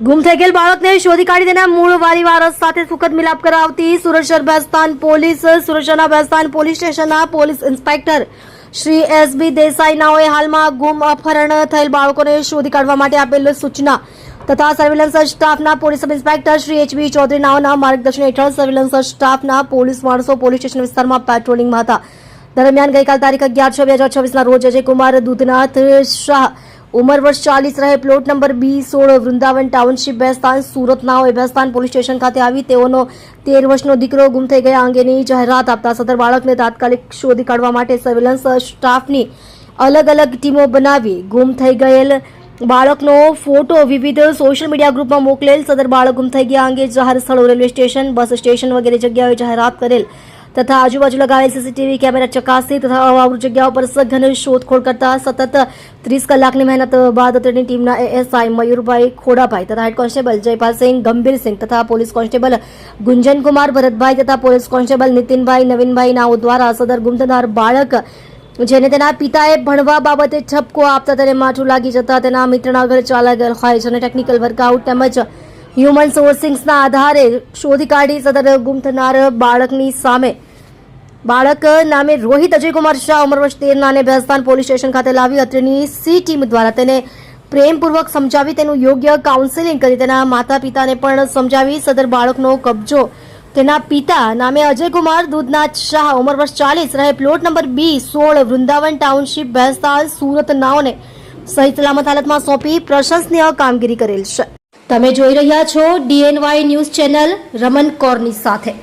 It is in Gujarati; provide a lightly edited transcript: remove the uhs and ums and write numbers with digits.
ગુમ થઈ ગયેલ બાળકને શોધી કાઢી તેના મૂળ વાલી વારસ સાથે સુખદ મિલાપ કરાવતી સુરત શહેર બેસ્તાન પોલીસ સુરત શહેરના બેસ્તાન પોલીસ સ્ટેશનના police inspector Shri S B Desai નાઓએ હાલમાં ગુમ અપહરણ થયેલ બાળકોને શોધી કાઢવા માટે આપેલ સૂચના તથા સર્વેલન્સ સ્ટાફના police sub inspector Shri H B Chaudhary નાઓના માર્ગદર્શન હેઠળ સર્વેલન્સ સ્ટાફના પોલીસ માણસો પોલીસ સ્ટેશન વિસ્તારમાં પેટ્રોલિંગમાં હતા. દરમિયાન ગઈકાલ તારીખ 11/6/2024 રોજ અજયકુમાર દૂધનાથ શાહ ઉંમર વર્ષ 40 રહે plot number B16 Vrindavan township Bestan Surat નાઓએ બેસ્તાન પોલીસ સ્ટેશન ખાતે આવી તેઓનો 13 વર્ષનો દીકરો ગુમ થઈ ગયા અંગેની જાહેરાત આપતા સદર બાળકને તાત્કાલિક શોધી કાઢવા માટે સર્વેલન્સ સ્ટાફની અલગ અલગ ટીમો બનાવી ગુમ થઈ ગયેલ બાળકનો ફોટો વિવિધ સોશિયલ મીડિયા ગ્રુપમાં મોકલેલ. સદર બાળક ગુમ થઈ ગયા અંગે જાહેર સ્થળો રેલવે સ્ટેશન બસ સ્ટેશન વગેરે જગ્યાએ જાહેરાત કરેલ તથા આજુબાજુ લગાવેલ સીસીટીવી કેમેરા ચકાસી તથા અવાવરૂ જગ્યાઓ પર સઘન શોધખોળ કરતા સતત 30 કલાકની મહેનત બાદ અત્રેની ટીમના એએસઆઈ મયુરભાઈ ખોડાભાઈ તથા હેડ કોન્સ્ટેબલ જયપાલસિંહ ગંભીરસિંહ તથા પોલીસ કોન્સ્ટેબલ ગુંજનકુમાર ભરતભાઈ તથા પોલીસ કોન્સ્ટેબલ નીતિનભાઈ નવીનભાઈ નાઓ દ્વારા સદર ગુમ થનાર બાળક જેને તેના પિતાએ ભણવા બાબતે ઠપકો આપતા તેને માઠું લાગી જતા તેના મિત્રના ઘરે ચાલ્યા ગયેલ હોય છે અને ટેકનિકલ વર્કઆઉટ તેમજ હ્યુમન સોર્સિંગ્સના આધારે શોધી કાઢી સદર ગુમ થનાર બાળકની સામે બાળક નામે રોહિત અજયકુમાર શાહ ઉંમર વર્ષ 13 નાને બેસ્તાન પોલીસ સ્ટેશન ખાતે લાવી અત્રેની સી ટીમ દ્વારા તેને પ્રેમપૂર્વક સમજાવી તેનું યોગ્ય કાઉન્સેલિંગ કરી તેના માતા પિતાને પણ સમજાવી સદર બાળકનો કબજો તેના પિતા નામે અજયકુમાર દૂધનાથ શાહ ઉંમર વર્ષ 40 રહે plot number B16 Vrindavan township Bestan Surat નાઓને સહી સલામત હાલતમાં સોંપી પ્રશંસનીય કામગીરી કરેલ છે. તમે જોઈ રહ્યા છો DNY ન્યૂઝ ચેનલ રમન કૌરની સાથે.